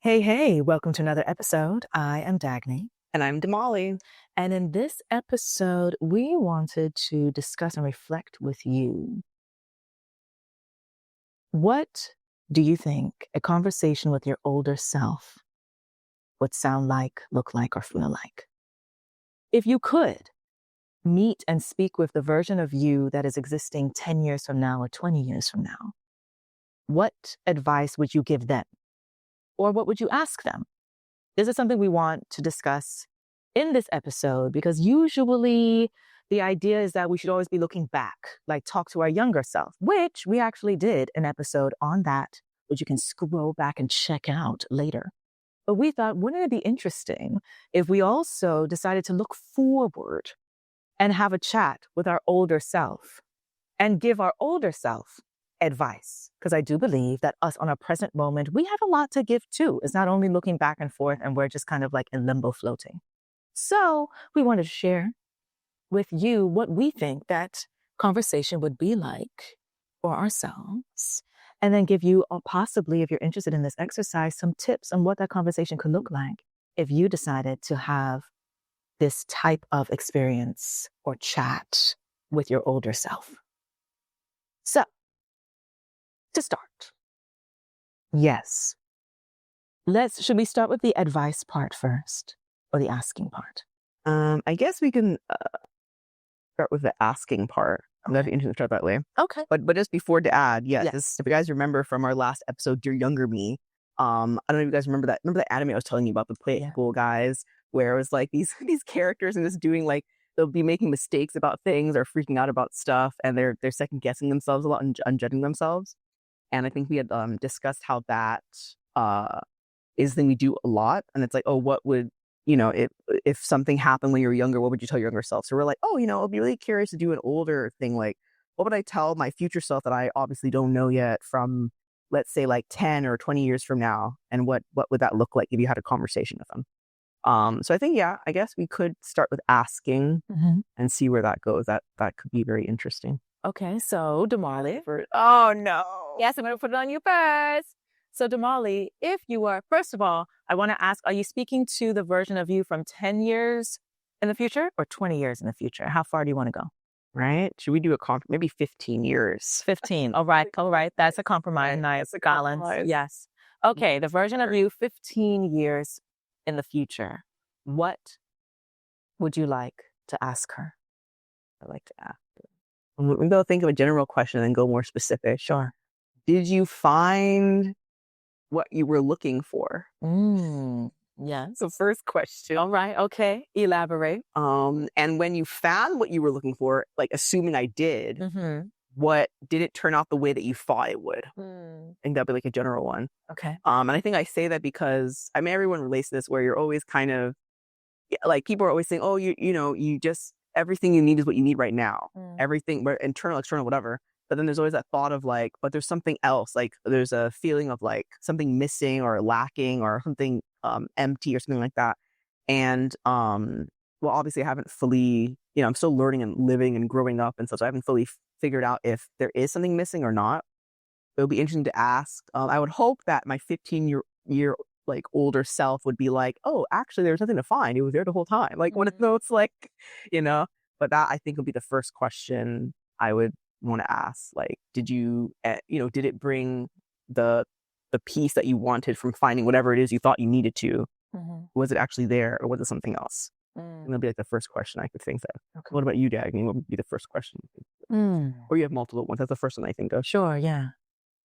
Hey, hey, welcome to another episode. I am Dagny. And I'm Damali. And in this episode, we wanted to discuss and reflect with you. What do you think a conversation with your older self would sound like, look like, or feel like? If you could meet and speak with the version of you that is existing 10 years from now or 20 years from now, what advice would you give them? Or what would you ask them? This is something we want to discuss in this episode because usually the idea is that we should always be looking back, like talk to our younger self, which we actually did an episode on that, which you can scroll back and check out later. But we thought, wouldn't it be interesting if we also decided to look forward and have a chat with our older self and give our older self advice? Because I do believe that us on our present moment, we have a lot to give too. It's not only looking back and forth and we're just kind of like in limbo floating. So we wanted to share with you what we think that conversation would be like for ourselves. And then give you, or possibly, if you're interested in this exercise, some tips on what that conversation could look like if you decided to have this type of experience or chat with your older self. So, to start, yes. Should we start with the advice part first or the asking part? I guess we can start with the asking part. That'd be interesting to start that way. Okay. But just before to add, Yes. if you guys remember from our last episode, Dear Younger Me, I don't know if you guys remember that. Remember that anime I was telling you about, the Playful guys, where it was like these characters and just doing like, they'll be making mistakes about things or freaking out about stuff, and they're second guessing themselves a lot and judging themselves. And I think we had discussed how that is the thing we do a lot. And it's like, oh, what would, if something happened when you were younger, what would you tell your younger self? So we're like, oh, I'll be really curious to do an older thing. Like, what would I tell my future self that I obviously don't know yet from, let's say, like 10 or 20 years from now? And what would that look like if you had a conversation with them? So I think, I guess we could start with asking and see where that goes. That could be very interesting. Okay, so Damali. Oh, no. Yes, I'm going to put it on you first. So Damali, if you are, first of all, I want to ask, are you speaking to the version of you from 10 years in the future or 20 years in the future? How far do you want to go? Right? Should we do maybe 15 years? 15. All right. That's a compromise. Nice. Balance. Yes. Okay, the version of you 15 years in the future. What would you like to ask her? I'd like to ask her. Maybe I'll think of a general question and then go more specific. Sure. Did you find what you were looking for? Yes. So first question. All right. Okay. Elaborate. And when you found what you were looking for, like assuming I did, what did it turn out the way that you thought it would? I think that'd be like a general one. Okay. And I think I say that because I mean everyone relates to this, where you're always kind of like, people are always saying, oh, you just, everything you need is what you need right now. Everything, internal, external, whatever. But then there's always that thought of like, but there's something else. Like there's a feeling of like something missing or lacking or something empty or something like that. And well, obviously I haven't fully, I'm still learning and living and growing up and stuff. So I haven't fully figured out if there is something missing or not. It would be interesting to ask. I would hope that my 15-year like older self would be like, oh, actually there was nothing to find. It was there the whole time. Like when it's like, but that I think would be the first question I would want to ask. Like, did you, did it bring the piece that you wanted from finding whatever it is you thought you needed to? Was it actually there, or was it something else? And that'd be like the first question I could think of. Okay. What about you, Dagny? What would be the first question? Or you have multiple ones. That's the first one I think of. Sure, yeah.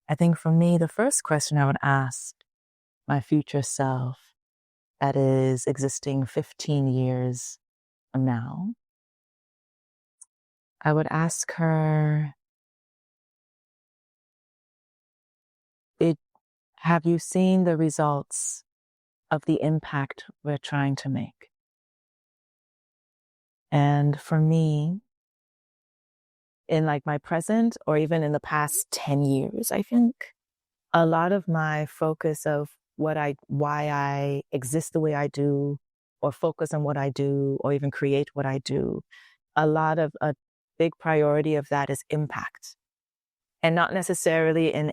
I think for me, the first question I would ask my future self that is existing 15 years from now, I would ask her, have you seen the results of the impact we're trying to make? And for me, in like my present or even in the past 10 years, I think a lot of my focus of why I exist the way I do, or focus on what I do, or even create what I do, a big priority of that is impact. And not necessarily in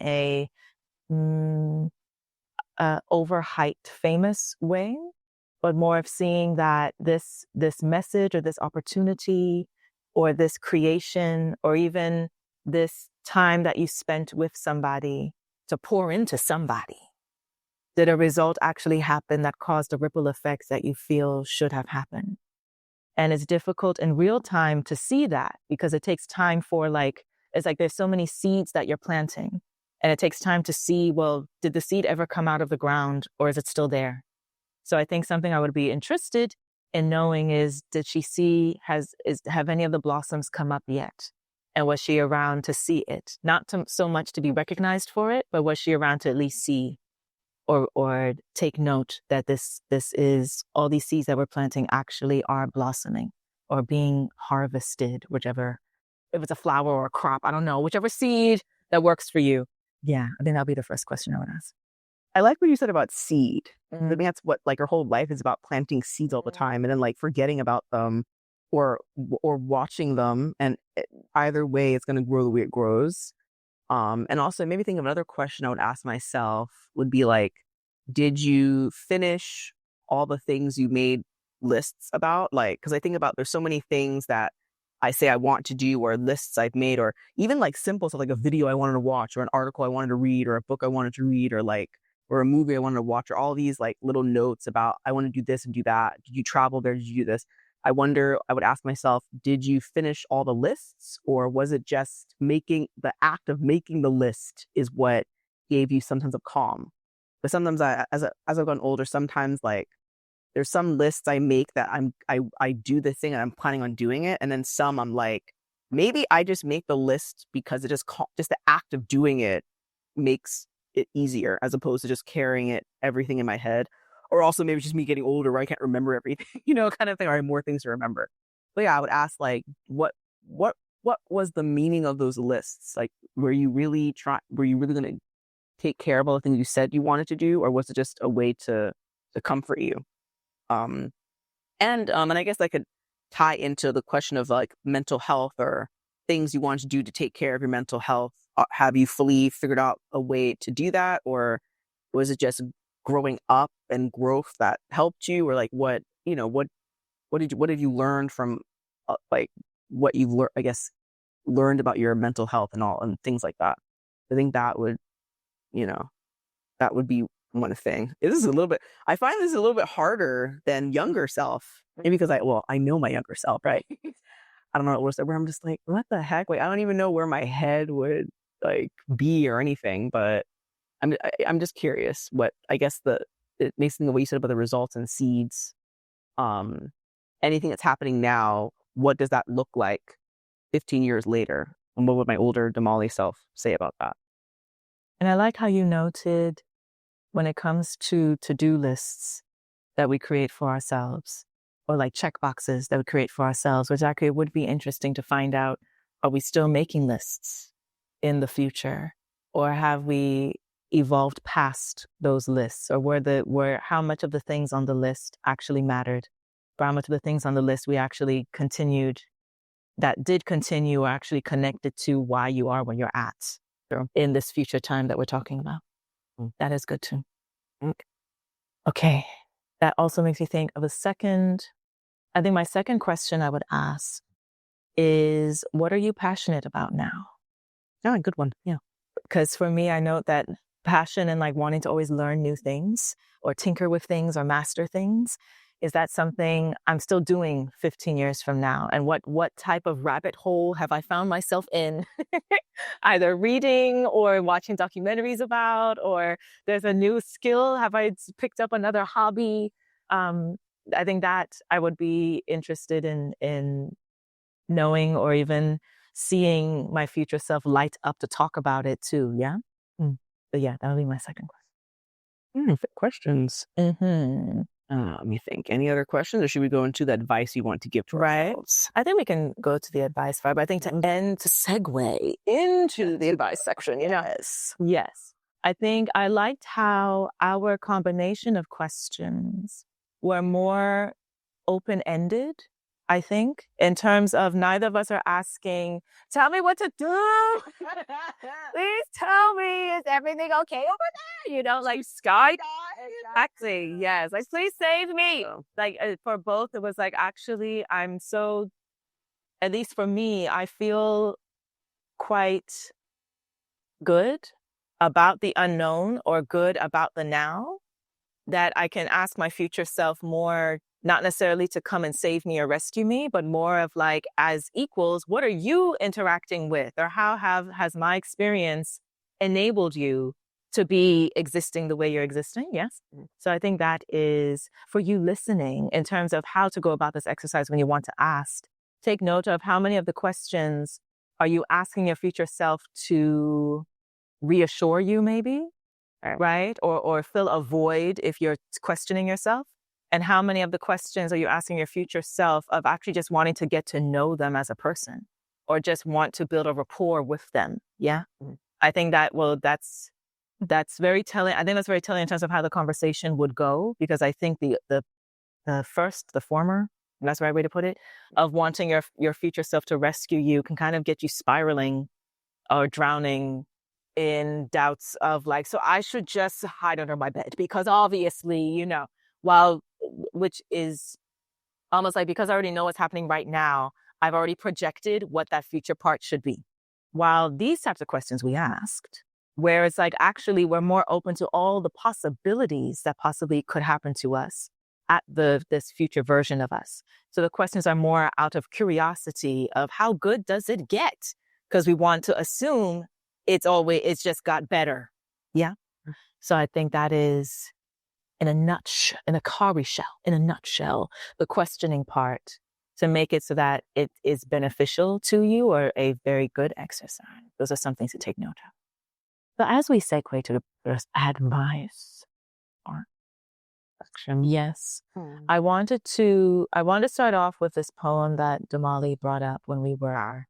overhyped, famous way, but more of seeing that this message or this opportunity or this creation or even this time that you spent with somebody to pour into somebody, did a result actually happen that caused the ripple effects that you feel should have happened? And it's difficult in real time to see that because it takes time for it's like there's so many seeds that you're planting. And it takes time to see, well, did the seed ever come out of the ground or is it still there? So I think something I would be interested in knowing is, did she see, have any of the blossoms come up yet? And was she around to see it? Not so much to be recognized for it, but was she around to at least see or take note that this is all these seeds that we're planting actually are blossoming or being harvested, whichever, if it's a flower or a crop, I don't know, whichever seed that works for you. Yeah, I think that'll be the first question I would ask. I like what you said about seed. I think that's what her whole life is about, planting seeds all the time and then forgetting about them or watching them. And either way, it's going to grow the way it grows. And also maybe think of another question I would ask myself would be did you finish all the things you made lists about? Because I think about there's so many things that I say I want to do or lists I've made or even simple stuff like a video I wanted to watch or an article I wanted to read or a book I wanted to read or a movie I wanted to watch or all these little notes about I want to do this and do that. Did you travel there? Did you do this? I would ask myself, did you finish all the lists or was it just the act of making the list is what gave you some sense of calm? But sometimes as I've gotten older, sometimes there's some lists I make that I do the thing and I'm planning on doing it. And then some I'm maybe I just make the list because it just the act of doing it makes it easier as opposed to just carrying everything in my head. Or also maybe it's just me getting older where I can't remember everything, kind of thing, or I have more things to remember. But yeah, I would ask what was the meaning of those lists? Were you really going to take care of all the things you said you wanted to do, or was it just a way to comfort you? And I guess I could tie into the question of mental health or things you want to do to take care of your mental health. Have you fully figured out a way to do that, or was it just growing up and growth that helped you, or what have you learned from what you've learned? I guess learned about your mental health and things like that. I think that would be one thing. I find this is a little bit harder than younger self. Maybe because I know my younger self, right? I don't know where I'm just what the heck? I don't even know where my head would be or anything, but I'm just curious what I guess it makes me what you said about the results and seeds. Anything that's happening now, what does that look like 15 years later? And what would my older Damali self say about that? And I like how you noted when it comes to to-do lists that we create for ourselves or check boxes that we create for ourselves, which actually would be interesting to find out, are we still making lists in the future? Or have we evolved past those lists? Or were how much of the things on the list actually mattered? Or how much of the things on the list we actually did continue or actually connected to why you are where you're at in this future time that we're talking about? That is good too. Okay. That also makes me think of I think my second question I would ask is, what are you passionate about now? Yeah, good one. Yeah. Because for me, I know that passion and wanting to always learn new things or tinker with things or master things, is that something I'm still doing 15 years from now? And what type of rabbit hole have I found myself in? Either reading or watching documentaries about, or there's a new skill. Have I picked up another hobby? I think that I would be interested in knowing or even seeing my future self light up to talk about it too. Yeah. But yeah, that would be my second question. Questions. Let me think. Any other questions, or should we go into the advice you want to give to ourselves? I think we can go to the advice part, but I think to segue into the advice section. Yes. I think I liked how our combination of questions were more open-ended I think, in terms of neither of us are asking, tell me what to do. Please tell me, is everything okay over there? You know, like sky. Exactly. Yes. Like, please save me. Like, for both, it was like, actually, I'm so, at least for me, I feel quite good about the unknown or good about the now, that I can ask my future self more, not necessarily to come and save me or rescue me, but more of like, as equals, what are you interacting with, or how has my experience enabled you to be existing the way you're existing? Yes. So I think that is for you listening in terms of how to go about this exercise when you want to ask. Take note of how many of the questions are you asking your future self to reassure you, maybe, right? Or fill a void if you're questioning yourself. And how many of the questions are you asking your future self of actually just wanting to get to know them as a person, or just want to build a rapport with them? Yeah. I think that's very telling. I think that's very telling in terms of how the conversation would go, because I think the former, and that's the right way to put it, of wanting your future self to rescue you can kind of get you spiraling or drowning in doubts of like, so I should just hide under my bed because obviously, which is almost like, because I already know what's happening right now, I've already projected what that future part should be. While these types of questions we asked, where it's like, actually, we're more open to all the possibilities that possibly could happen to us at this future version of us. So the questions are more out of curiosity of how good does it get? Because we want to assume it's just got better. Yeah. So I think that is, in a nutshell, the questioning part, to make it so that it is beneficial to you or a very good exercise. Those are some things to take note of. So as we segue to the first advice or action, yes, I wanted to start off with this poem that Damali brought up when we were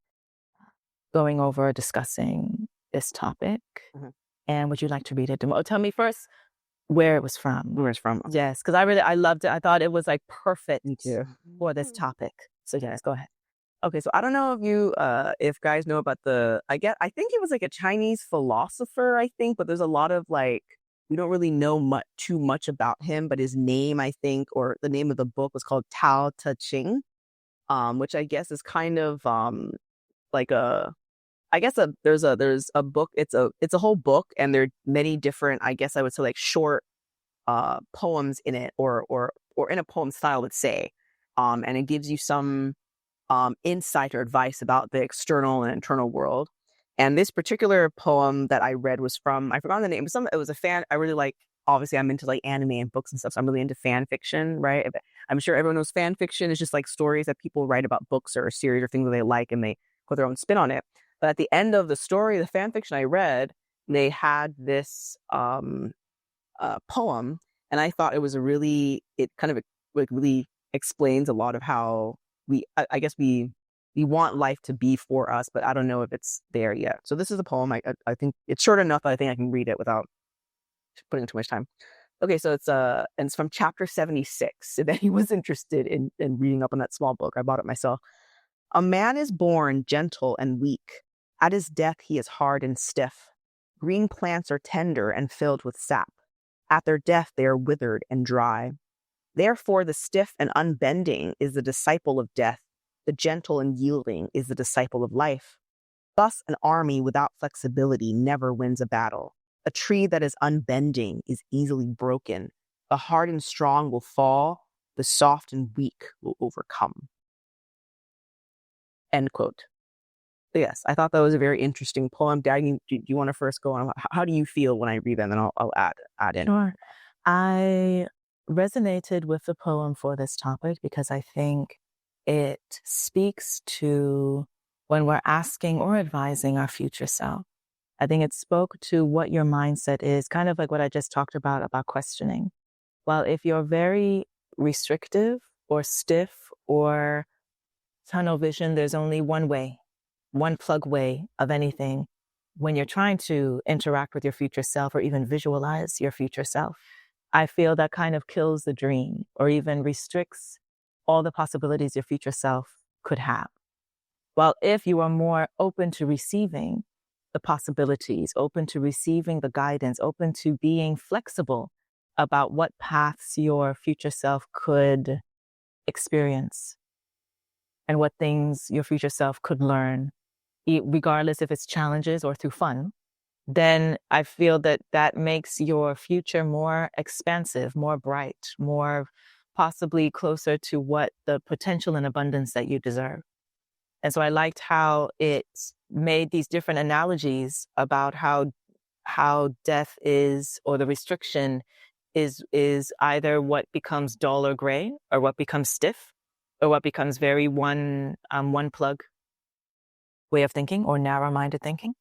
going over discussing this topic. And would you like to read it? Tell me first where it was from. Where it's from. Yes, because I loved it. I thought it was like perfect for this topic. So yes, go ahead. Okay, so I don't know if guys know about I think he was like a Chinese philosopher, I think, but there's a lot of like, we don't really know too much about him, but his name, I think, or the name of the book was called Tao Te Ching, which I guess is kind of like there's a book, it's a whole book, and there are many different, I guess I would say, like short poems in it, or in a poem style, let's say, and it gives you some insight or advice about the external and internal world. And this particular poem that I read was from, I forgot the name, but it was a fan. I really like, obviously I'm into like anime and books and stuff, so I'm really into fan fiction, right? I'm sure everyone knows fan fiction is just like stories that people write about books or a series or things that they like, and they put their own spin on it. But at the end of the story, the fan fiction I read, they had this poem, and I thought it kind of like really explains a lot of how I guess we want life to be for us, but I don't know if it's there yet. So this is a poem. I think it's short enough that I think I can read it without putting too much time. Okay, so and it's from chapter 76. If anyone was interested in reading up on that small book, I bought it myself. A man is born gentle and weak. At his death, he is hard and stiff. Green plants are tender and filled with sap. At their death, they are withered and dry. Therefore, the stiff and unbending is the disciple of death. The gentle and yielding is the disciple of life. Thus, an army without flexibility never wins a battle. A tree that is unbending is easily broken. The hard and strong will fall. The soft and weak will overcome. End quote. So yes, I thought that was a very interesting poem. Dagny, do you want to first go on? How do you feel when I read them? And I'll add in. Sure. I resonated with the poem for this topic because I think it speaks to when we're asking or advising our future self. I think it spoke to what your mindset is, kind of like what I just talked about questioning. Well, if you're very restrictive or stiff or tunnel vision, there's only one way, one plug way of anything when you're trying to interact with your future self or even visualize your future self. I feel that kind of kills the dream or even restricts all the possibilities your future self could have. Well, if you are more open to receiving the possibilities, open to receiving the guidance, open to being flexible about what paths your future self could experience and what things your future self could learn, regardless if it's challenges or through fun, then I feel that that makes your future more expansive, more bright, more possibly closer to what the potential and abundance that you deserve. And so I liked how it made these different analogies about how death is, or the restriction is either what becomes dull or gray, or what becomes stiff, or what becomes very one plug way of thinking, or narrow-minded thinking.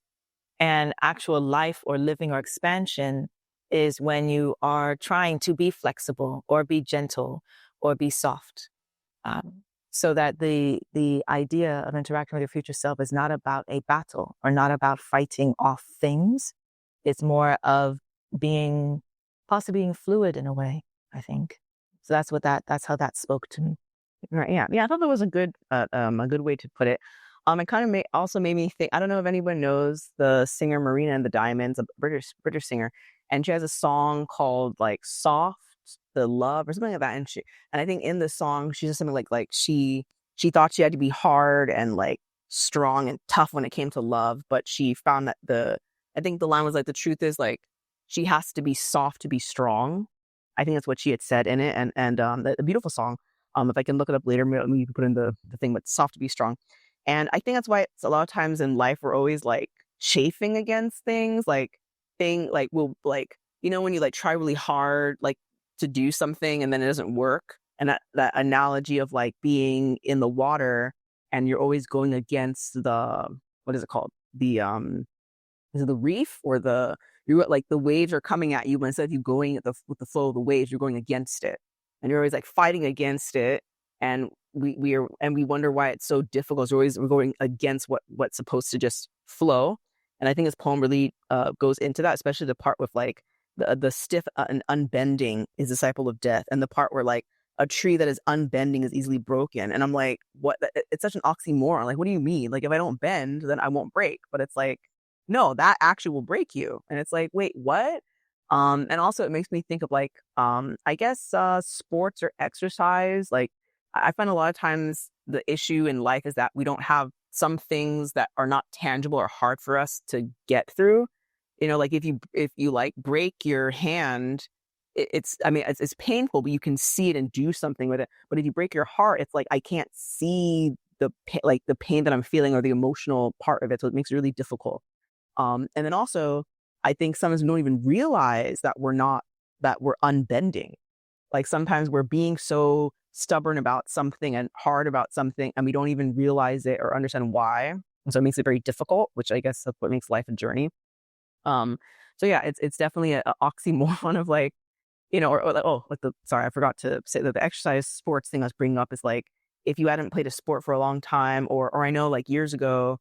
And actual life or living or expansion is when you are trying to be flexible or be gentle or be soft. So that the idea of interacting with your future self is not about a battle or not about fighting off things. It's more of possibly being fluid in a way, I think. So that's how that spoke to me. Right. Yeah. Yeah. I thought that was a good way to put it. It kind of also made me think. I don't know if anyone knows the singer Marina and the Diamonds, a British singer, and she has a song called like "Soft," the love or something like that. And I think in the song she says something like she thought she had to be hard and like strong and tough when it came to love, but she found that I think the line was like, the truth is like she has to be soft to be strong. I think that's what she had said in it, and a beautiful song. If I can look it up later, maybe you can put in the thing, but soft to be strong. And I think that's why it's a lot of times in life we're always like chafing against things, we'll like, when you like try really hard like to do something and then it doesn't work. And that analogy of like being in the water and you're always going against what is it called? Is it the reef, or you're like the waves are coming at you, but instead of you going with the flow of the waves, you're going against it. And you're always like fighting against it. And we wonder why it's so difficult. We're going against what's supposed to just flow. And I think this poem really goes into that, especially the part with like the stiff and unbending is a disciple of death, and the part where like a tree that is unbending is easily broken. And I'm like, what? It's such an oxymoron. Like, what do you mean? Like, if I don't bend, then I won't break. But it's like, no, that actually will break you. And it's like, wait, what? And also it makes me think of like, I guess sports or exercise. Like, I find a lot of times the issue in life is that we don't have some things that are not tangible or hard for us to get through. Like if you like break your hand, it's painful, but you can see it and do something with it. But if you break your heart, it's like I can't see the pain that I'm feeling or the emotional part of it, so it makes it really difficult. And then also, I think sometimes we don't even realize that we're unbending. Like sometimes we're being so stubborn about something and hard about something, and we don't even realize it or understand why. And so it makes it very difficult, which I guess that's what makes life a journey. So yeah, it's definitely a oxymoron of like, sorry, I forgot to say that the exercise sports thing I was bringing up is like, if you hadn't played a sport for a long time, or I know like years ago,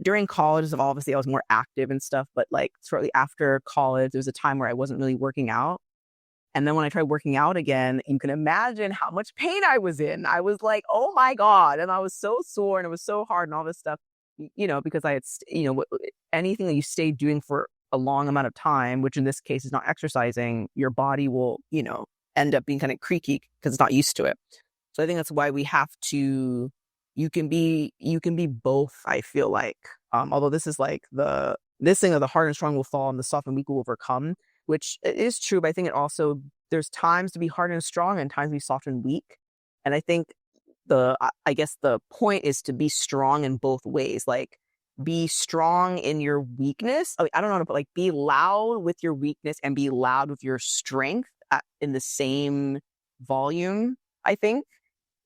during college, obviously I was more active and stuff, but like shortly after college, there was a time where I wasn't really working out. And then when I tried working out again, you can imagine how much pain I was in. I was like, oh my God. And I was so sore and it was so hard and all this stuff, because I had, anything that you stay doing for a long amount of time, which in this case is not exercising, your body will, end up being kind of creaky because it's not used to it. So I think that's why we have to, you can be both, I feel like. Although this is like this thing of the hard and strong will fall and the soft and weak will overcome, which is true, but I think it also, there's times to be hard and strong and times to be soft and weak. And I think I guess the point is to be strong in both ways. Like, be strong in your weakness. I don't know, but like be loud with your weakness and be loud with your strength in the same volume, I think,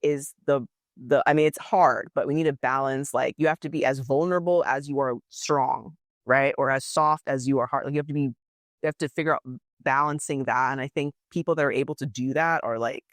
is it's hard, but we need to balance. Like, you have to be as vulnerable as you are strong, right? Or as soft as you are hard. Like, you have to figure out balancing that. And I think people that are able to do that are like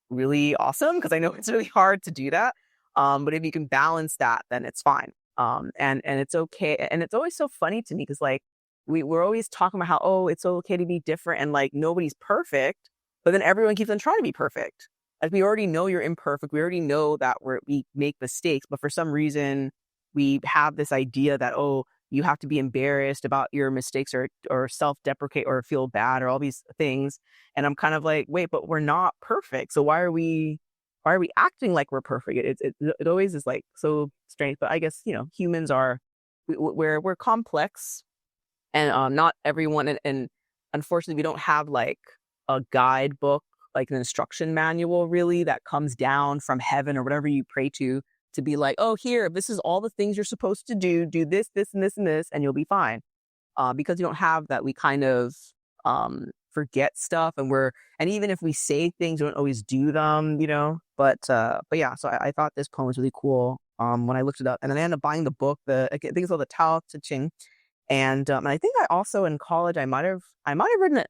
really awesome, because I know it's really hard to do that. But if you can balance that, then it's fine. And it's okay. And it's always so funny to me because like we're always talking about how, oh, it's okay to be different and like nobody's perfect, but then everyone keeps on trying to be perfect. Like we already know you're imperfect. We already know that we make mistakes, but for some reason we have this idea that, oh, you have to be embarrassed about your mistakes or self-deprecate or feel bad or all these things. And I'm kind of like, wait, but we're not perfect. So why are we acting like we're perfect? It always is like so strange. But I guess, humans are we're complex, and not everyone, and unfortunately we don't have like a guidebook, like an instruction manual really that comes down from heaven or whatever you pray to be like, oh, here, this is all the things you're supposed to do this, this, and this, and this, and you'll be fine. Because you don't have that, we kind of forget stuff, and even if we say things, we don't always do them. But yeah, so I thought this poem was really cool. When I looked it up, and then I ended up buying the book. I think it's called the Tao Te Ching, and I think I also in college I might have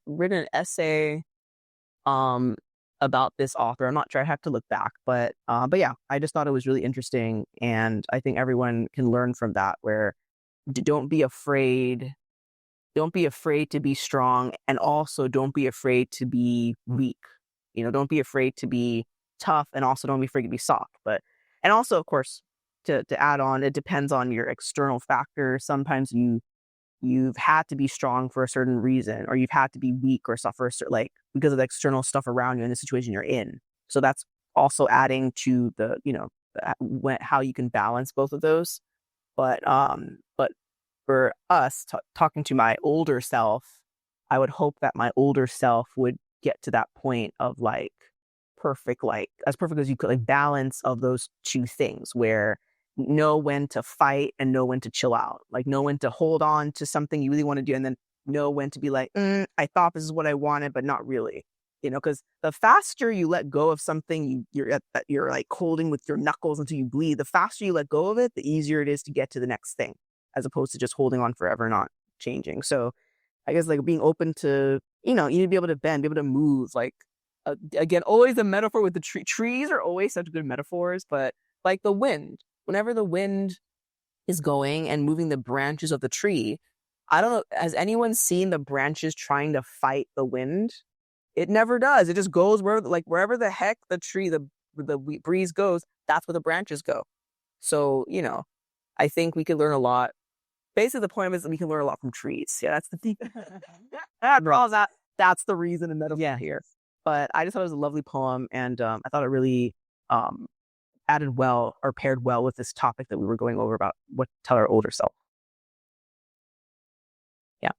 written an essay um about this author. I'm not sure. I have to look back, but yeah, I just thought it was really interesting, and I think everyone can learn from that. Where don't be afraid. Don't be afraid to be strong, and also don't be afraid to be weak. Don't be afraid to be tough, and also don't be afraid to be soft. And also, of course, to add on, it depends on your external factors. Sometimes you've had to be strong for a certain reason, or you've had to be weak or suffer like because of the external stuff around you in the situation you're in. So that's also adding to how you can balance both of those. But for us, talking to my older self, I would hope that my older self would get to that point of like perfect, like as perfect as you could, like balance of those two things where know when to fight and know when to chill out, like know when to hold on to something you really want to do, and then know when to be like, I thought this is what I wanted, but not really. Because the faster you let go of something you're like holding with your knuckles until you bleed, the faster you let go of it, the easier it is to get to the next thing, as opposed to just holding on forever, not changing. So I guess like being open to, you need to be able to bend, be able to move. Like again, always a metaphor with the trees are always such good metaphors, but like the wind, whenever the wind is going and moving the branches of the tree, I don't know, has anyone seen the branches trying to fight the wind? It never does. It just goes wherever the heck the breeze goes, that's where the branches go. So, I think we could learn a lot. Basically, the point is that we can learn a lot from trees. Yeah, that's the thing. That's the reason and metaphor here. But I just thought it was a lovely poem, and I thought it really added well or paired well with this topic that we were going over about what to tell our older self. Yeah.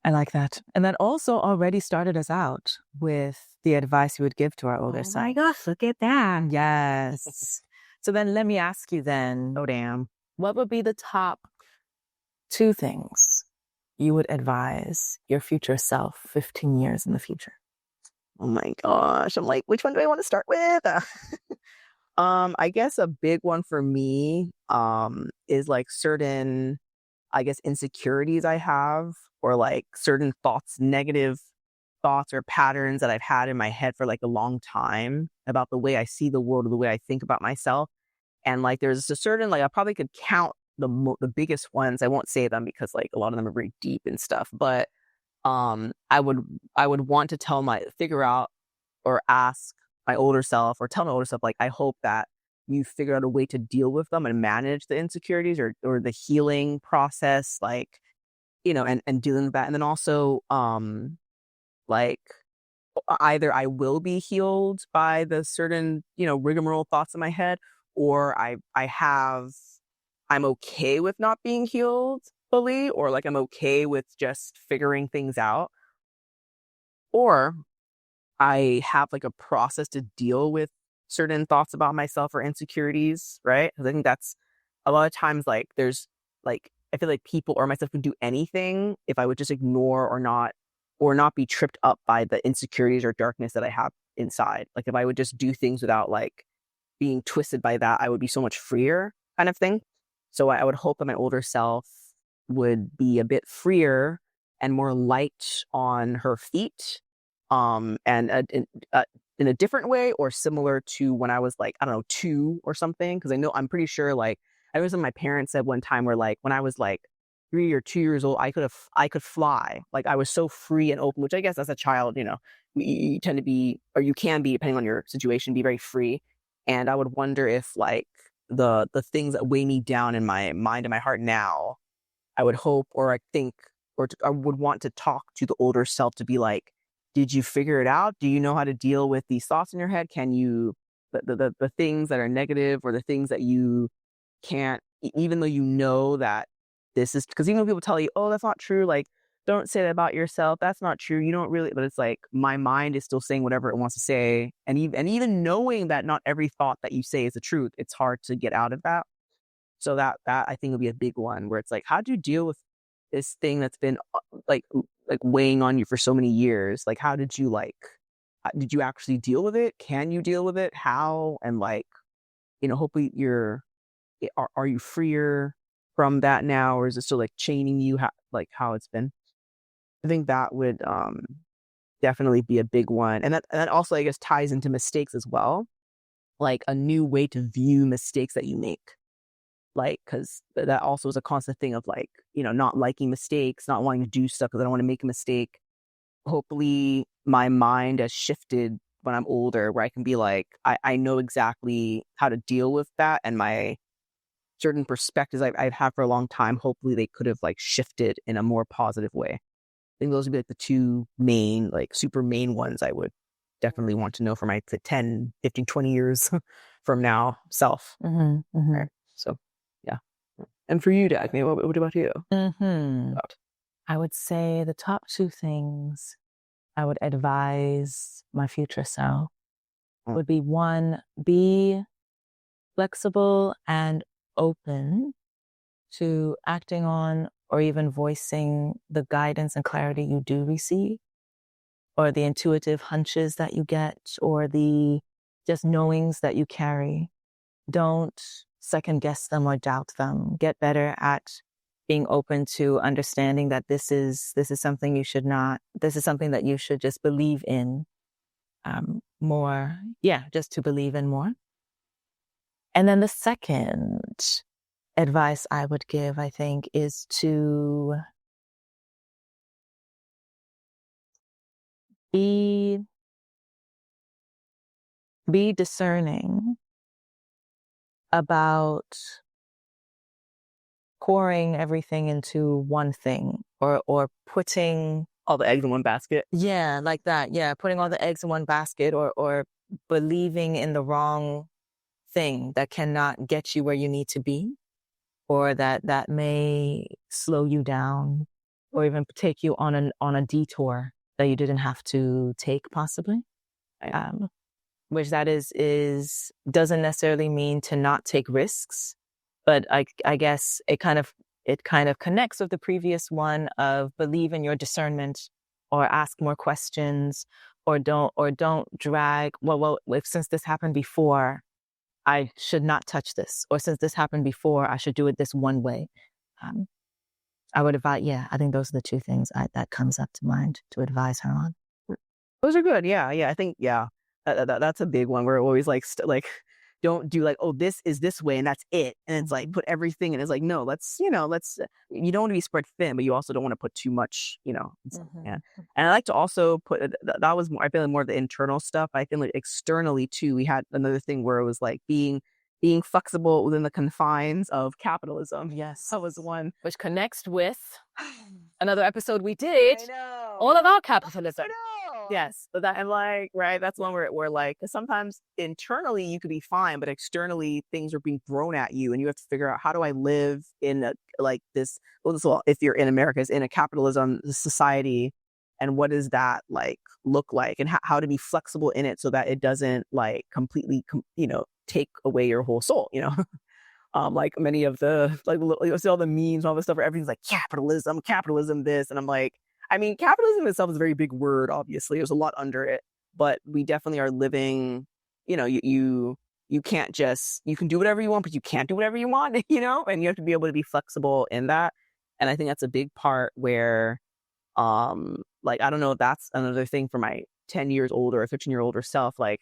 I like that. And that also already started us out with the advice you would give to our older self. Oh my gosh, look at that. Yes. So then let me ask you then. Oh, damn. What would be the top 2 things you would advise your future self 15 years in the future? Oh my gosh. I'm like, which one do I want to start with? I guess a big one for me is like certain, I guess, insecurities I have, or like certain thoughts, negative thoughts or patterns that I've had in my head for like a long time about the way I see the world or the way I think about myself. And like there's a certain, like I probably could count the biggest ones. I won't say them because like a lot of them are very deep and stuff, but I would want to figure out or ask my older self, or tell my older self, like, I hope that you figure out a way to deal with them and manage the insecurities, or the healing process, like, and dealing with that. And then also, like, either I will be healed by the certain, rigmarole thoughts in my head, or I'm okay with not being healed fully, or like I'm okay with just figuring things out, or I have like a process to deal with certain thoughts about myself or insecurities, right? Because I think that's a lot of times, like, there's like, I feel like people or myself could do anything if I would just ignore or not be tripped up by the insecurities or darkness that I have inside. Like if I would just do things without like being twisted by that, I would be so much freer, kind of thing. So I would hope that my older self would be a bit freer and more light on her feet, and in a different way, or similar to when I was like, I don't know, 2 or something. Because I'm pretty sure, like, I remember my parents said one time where like when I was like 3 or 2 years old, I could fly. Like I was so free and open, which I guess as a child, you tend to be, or you can be, depending on your situation, be very free. And I would wonder if like the things that weigh me down in my mind and my heart now, I would hope, or I think, I would want to talk to the older self to be like, did you figure it out? Do you know how to deal with these thoughts in your head? Can you, the things that are negative, or the things that you can't, even though you know that this is, because even when people tell you, oh, that's not true, like, don't say that about yourself. That's not true. You don't really, but it's like my mind is still saying whatever it wants to say. And even knowing that not every thought that you say is the truth, it's hard to get out of that. So that I think would be a big one, where it's like, how do you deal with this thing that's been like weighing on you for so many years? Like, how did you did you actually deal with it? Can you deal with it? How? And like, hopefully are you freer from that now, or is it still like chaining you? How it's been? I think that would definitely be a big one, and that also, I guess, ties into mistakes as well, like a new way to view mistakes that you make. Like, because that also is a constant thing of like, not liking mistakes, not wanting to do stuff because I don't want to make a mistake. Hopefully my mind has shifted when I'm older, where I can be like, I know exactly how to deal with that, and my certain perspectives I've had for a long time, hopefully they could have like shifted in a more positive way. I think those would be like the two main, like super main ones I would definitely want to know for my 10, 15, 20 years from now self. Right. So, yeah. And for you, Dagny, what about you? I would say the top two things I would advise my future self would be, one, be flexible and open to acting on or even voicing the guidance and clarity you do receive, or the intuitive hunches that you get, or the just knowings that you carry. Don't second guess them or doubt them. Get better at being open to understanding that this is something you should not, this is something that you should just believe in more. Yeah, just to believe in more. And then the second advice I would give, I think, is to be discerning about pouring everything into one thing, or putting all the eggs in one basket. Yeah, like that. Yeah, putting all the eggs in one basket, or believing in the wrong thing that cannot get you where you need to be, or that may slow you down, or even take you on a detour that you didn't have to take, possibly. Which that is doesn't necessarily mean to not take risks, but I guess it kind of connects with the previous one of believe in your discernment, or ask more questions, or don't drag, since this happened before, I should not touch this, or since this happened before, I should do it this one way. I would advise, I think those are the two things that comes up to mind to advise her on. Those are good. Yeah. I think, that's a big one. We're always like, don't do like, oh, this is this way and that's it. And it's like, put everything, and it's like, no, you don't want to be spread thin, but you also don't want to put too much, yeah. And I like to also put, that was more, I feel like more of the internal stuff. I feel like externally too, we had another thing where it was like being flexible within the confines of capitalism. Yes. That was one. Which connects with another episode we did all about capitalism. Yes. So that, and like, right, that's one where we're like, because sometimes internally you could be fine, but externally things are being thrown at you, and you have to figure out, how do I live in this, well, if you're in America, is in a capitalism society, and what does that like look like, and how to be flexible in it so that it doesn't like completely, take away your whole soul, like many of the, like, you see all the memes, all this stuff where everything's like capitalism this, and I'm like, I mean, capitalism itself is a very big word, obviously. There's a lot under it, but we definitely are living, you can't just, you can do whatever you want, but you can't do whatever you want, and you have to be able to be flexible in that. And I think that's a big part where, like, I don't know if that's another thing for my 10 years older or 15-year older self, like,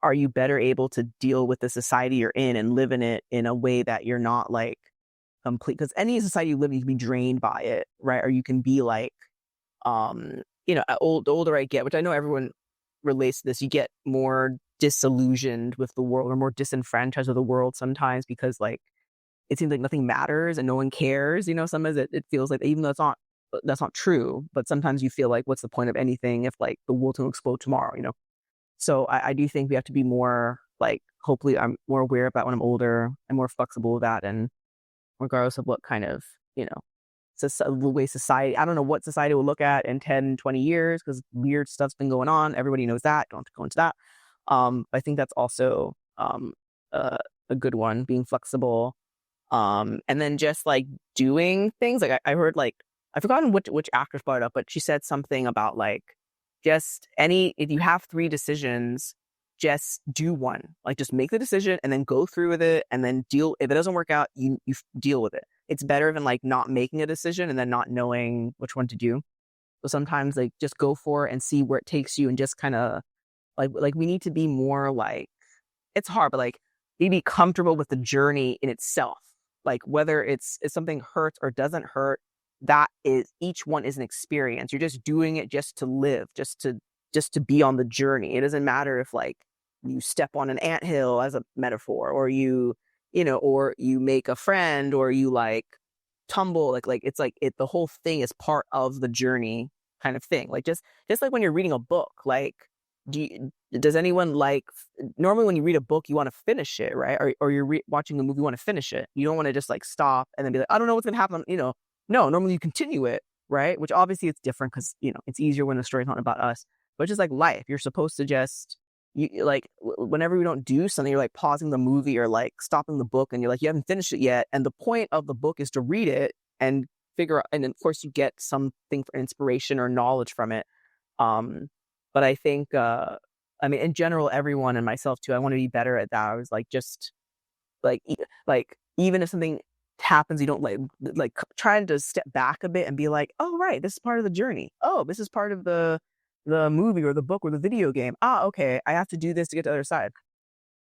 are you better able to deal with the society you're in and live in it in a way that you're not like complete, because any society you live in, you can be drained by it, right? Or you can be like, the older I get, which I know everyone relates to this, you get more disillusioned with the world or more disenfranchised with the world sometimes, because like it seems like nothing matters and no one cares. Sometimes it feels like, even though that's not true, but sometimes you feel like, what's the point of anything if like the world's gonna explode tomorrow? So I do think we have to be more like, hopefully I'm more aware of that when I'm older and more flexible with that, and regardless of what kind of, the way society, I don't know what society will look at in 10, 20 years, because weird stuff's been going on. Everybody knows that. Don't have to go into that. I think that's also a good one, being flexible. And then just like doing things. Like I heard, like, I've forgotten which actress brought it up, but she said something about like, just if you have 3 decisions, just do one. Like, just make the decision and then go through with it, and then deal. If it doesn't work out, you deal with it. It's better than like not making a decision and then not knowing which one to do. So sometimes like just go for it and see where it takes you, and just kind of like we need to be more like, it's hard, but like be comfortable with the journey in itself. Like whether it's if something hurts or doesn't hurt, that is, each one is an experience. You're just doing it just to live, just to be on the journey. It doesn't matter if like you step on an anthill, as a metaphor, or or you make a friend, or you like tumble, like it's like the whole thing is part of the journey, kind of thing. Like just like when you're reading a book, like does anyone like, normally when you read a book you want to finish it, right? Or you're watching a movie, you want to finish it. You don't want to just like stop and then be like, I don't know what's gonna happen. No, normally you continue it, right? Which obviously it's different, because it's easier when the story's not about us. But just like life, you're supposed to just, whenever we don't do something, you're like pausing the movie or like stopping the book, and you're like, you haven't finished it yet. And the point of the book is to read it and figure out, and of course you get something for inspiration or knowledge from it. But I think, in general, everyone, and myself too, I want to be better at that. I was like, just like, even if something happens, you don't like trying to step back a bit and be like, oh right, this is part of the journey. Oh, this is part of the movie or the book or the video game. Okay, I have to do this to get to the other side.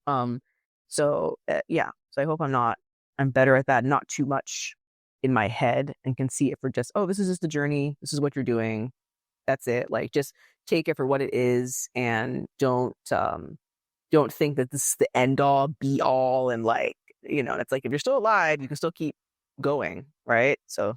Yeah. So I hope I'm better at that, not too much in my head, and can see it for just, oh, this is just the journey. This is what you're doing. That's it. Like, just take it for what it is, and don't think that this is the end all be all, and like, it's like, if you're still alive, you can still keep going, right? So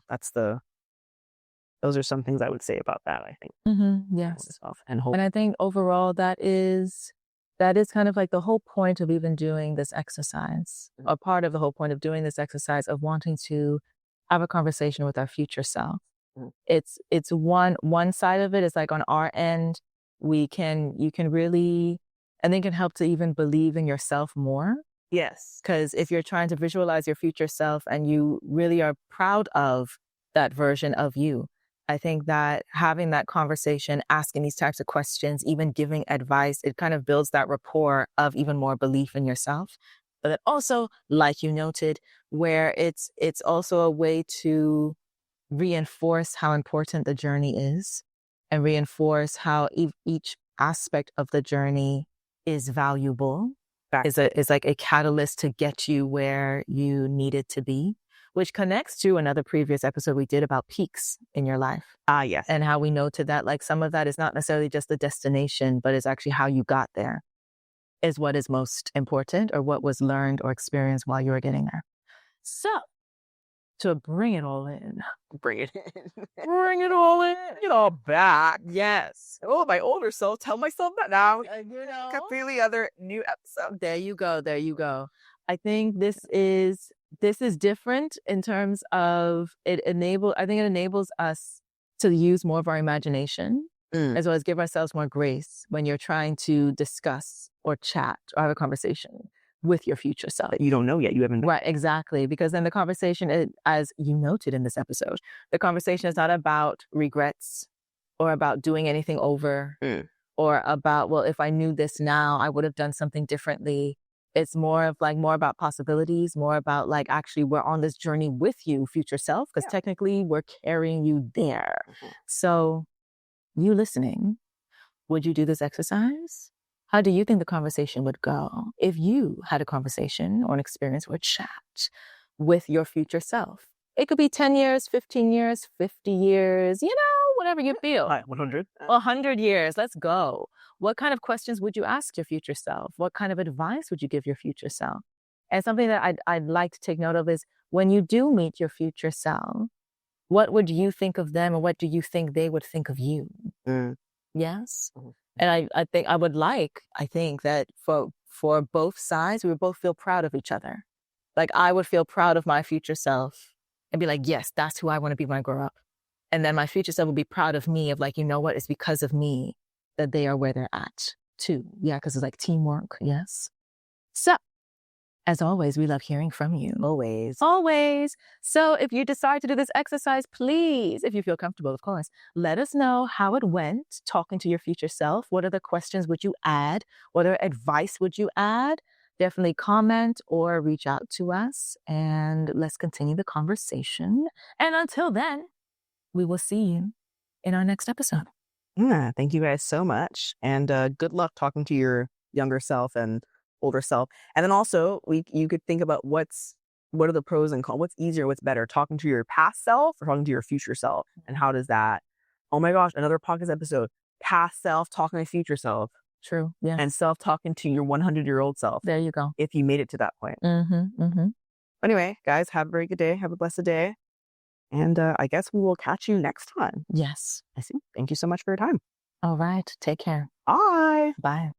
those are some things I would say about that, I think. Yes. And hope. And I think overall that is kind of like the whole point of even doing this exercise, or part of the whole point of doing this exercise, of wanting to have a conversation with our future self. It's one side of it is like, on our end, you can really, and then can help to even believe in yourself more. Yes. Because if you're trying to visualize your future self and you really are proud of that version of you, I think that having that conversation, asking these types of questions, even giving advice, it kind of builds that rapport of even more belief in yourself. But then also, like you noted, where it's also a way to reinforce how important the journey is, and reinforce how each aspect of the journey is valuable, is like a catalyst to get you where you needed to be, which connects to another previous episode we did about peaks in your life. Yes. And how we noted that like some of that is not necessarily just the destination, but it's actually how you got there is what is most important, or what was learned or experienced while you were getting there. So, to bring it all in. Bring it in. Bring it all in. Bring it all back. Yes. Oh, my older self, tell myself that now. Completely other new episode. There you go. I think this is different in terms of I think it enables us to use more of our imagination, as well as give ourselves more grace when you're trying to discuss or chat or have a conversation with your future self. That you don't know yet. You haven't. Right, exactly. Because then the conversation, as you noted in this episode, the conversation is not about regrets or about doing anything over or about, well, if I knew this now, I would have done something differently. It's more about possibilities, more about like, actually, we're on this journey with you, future self, because technically we're carrying you there. So you listening, would you do this exercise? How do you think the conversation would go if you had a conversation or an experience or a chat with your future self? It could be 10 years, 15 years, 50 years, whatever you feel. 100. 100 years. Let's go. What kind of questions would you ask your future self? What kind of advice would you give your future self? And something that I'd like to take note of is when you do meet your future self, what would you think of them, and what do you think they would think of you? Yes. And I think that for both sides, we would both feel proud of each other. Like I would feel proud of my future self and be like, yes, that's who I want to be when I grow up. And then my future self will be proud of me of like, you know what? It's because of me that they are where they're at too. Yeah, because it's like teamwork. Yes. So, as always, we love hearing from you. Always. Always. So if you decide to do this exercise, please, if you feel comfortable, of course, let us know how it went talking to your future self. What other questions would you add? What other advice would you add? Definitely comment or reach out to us and let's continue the conversation. And until then, we will see you in our next episode. Yeah, thank you guys so much. And good luck talking to your younger self and older self. And then also you could think about what are the pros and cons, what's easier, what's better, talking to your past self or talking to your future self. And how does that, oh my gosh, another podcast episode, past self talking to future self. True. Yeah. And self talking to your 100-year-old self. There you go. If you made it to that point. Anyway, guys, have a very good day. Have a blessed day. And I guess we will catch you next time. Yes. I see. Thank you so much for your time. All right. Take care. Bye. Bye.